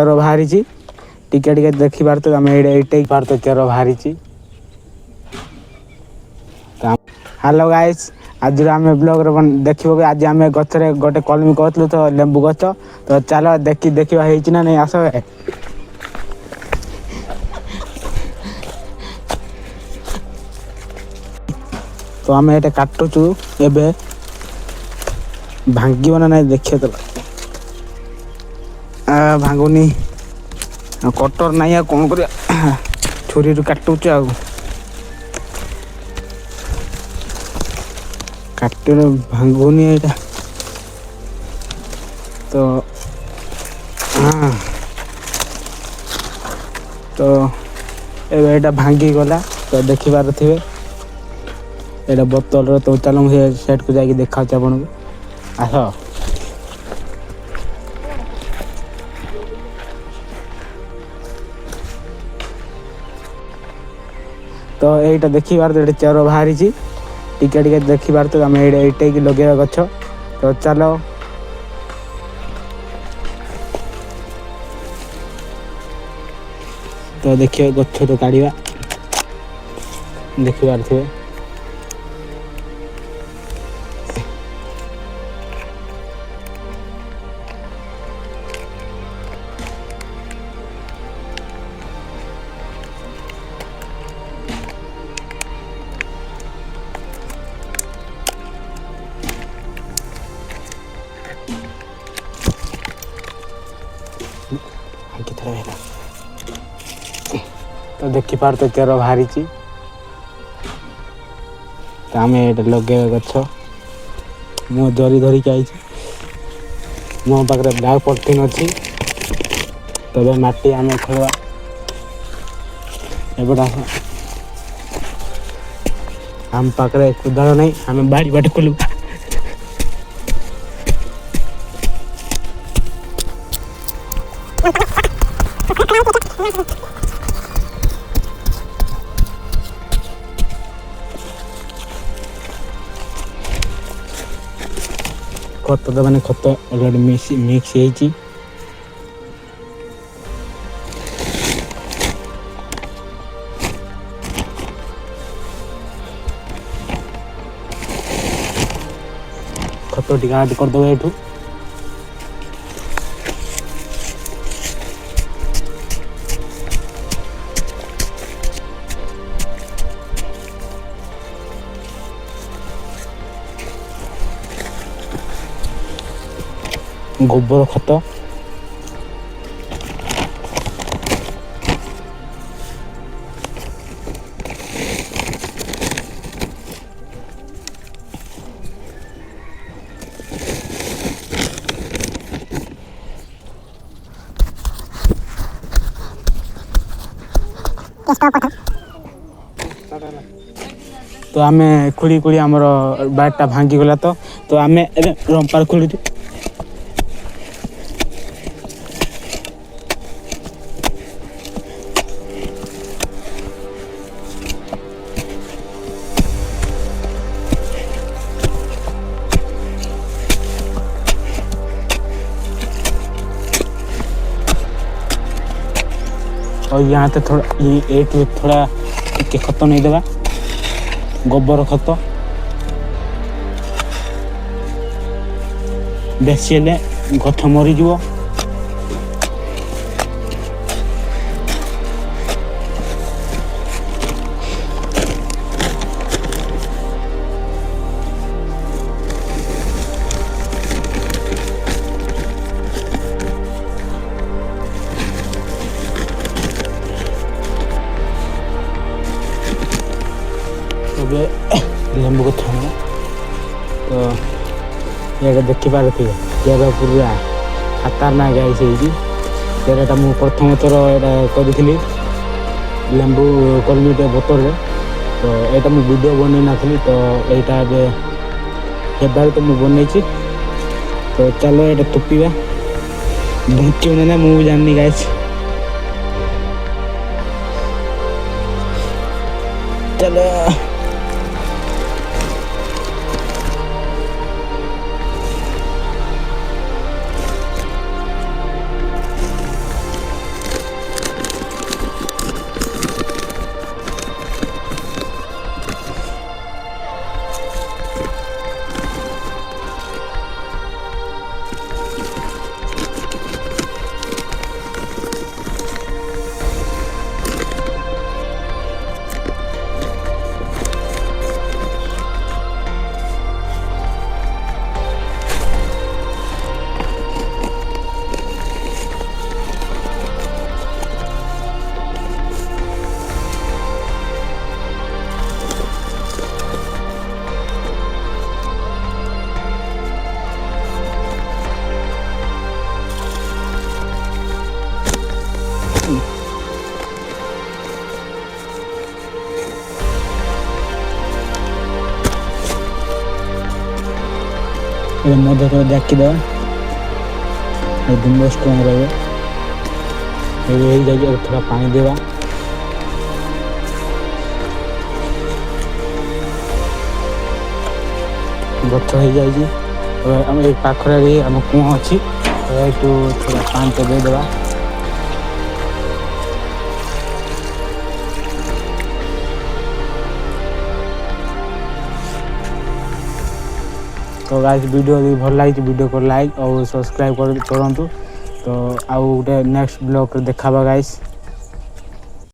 Chair बाहरी टिके टिके देखी पार तो आम ये पार तो चेर बाहरी। हेलो गाइस, आज आम ब्लॉग देखो आज आम गचर गोटे कलमी कहूँ तो लेंबू गच तो चलो देखा ना नहीं आस। तो आम ये काटुचु एबे भांग ना नहीं देखिए तो भांगुनी कटर नहीं कौन कर छुरी काटुच काट भांगुनी यहाँ तो हाँ तो ये भांगी गला तो देखी पार थे ये बोतल तो चलो सेट को जाकि देखा आपन को आस। तो यहीटा देखी पार तो चेर बाहरी टिके टिके देखी पार तो आम ये लगे गछ तो चलो तो देखिए गछ तो काढ़ा देखी पार थे तो देखी पार तो चेर बाहरी तो आम ये लगे गछ मो जरी धरिक आई मो पाखे ब्लैक पॉलिथिन अच्छी तब माटी आम खोलवा एपटा आम पाखे कुदाल नहीं आम बाड़ी बाटे खोलू खत तो मैंने खत अलरेडी मिक्स हो खत टी ऐड करदे ये गोबर खत तो आम खुड़ी खुड़ी आमर बारटा भांगी गला तो आम रंपार खुड़ी और यहाँ तो थोड़ा ये थोड़ा के खत नहीं देवा गोबर खत बेसी हेले गछ मरीज लेंबू गछ तो ये देखी पारे चेर पूरा खतरनाक चेरटा मुझे प्रथम थर यहाँ करी लेंबू कलमी बोतल तो यहाँ मुझे वीडियो बन नी तो यहाँ तो मुझे बनई तो चलो ये तुपा बच्चे ना मुझे जानी गाइस चलो ଏବେ ମଧ୍ୟ ଥରେ ଡାକିଦେବା ଦିନ ଷ୍ଟ୍ରଙ୍ଗ ରହିବ। ଏବେ ହେଇଯାଇଛି ଥୋଡ଼ା ପାଣି ଦେବା। ଗଛ ହେଇଯାଇଛି। ଆମ ଏଇ ପାଖରେ ବି ଆମ କୂଅ ଅଛି। ଏଇଠୁ ଥୋଡ଼ା ପାଣି ତ ଦେଇଦେବା। ତ ଗାଇସ୍ ଭିଡ଼ିଓ ଯଦି ଭଲ ଲାଗିଛି ଭିଡ଼ିଓକୁ ଲାଇକ୍ ଆଉ ସବସ୍କ୍ରାଇବ୍ କରନ୍ତୁ। ତ ଆଉ ଗୋଟେ ନେକ୍ସଟ ବ୍ଲଗ୍ରେ ଦେଖାବା ଗାଇସ୍।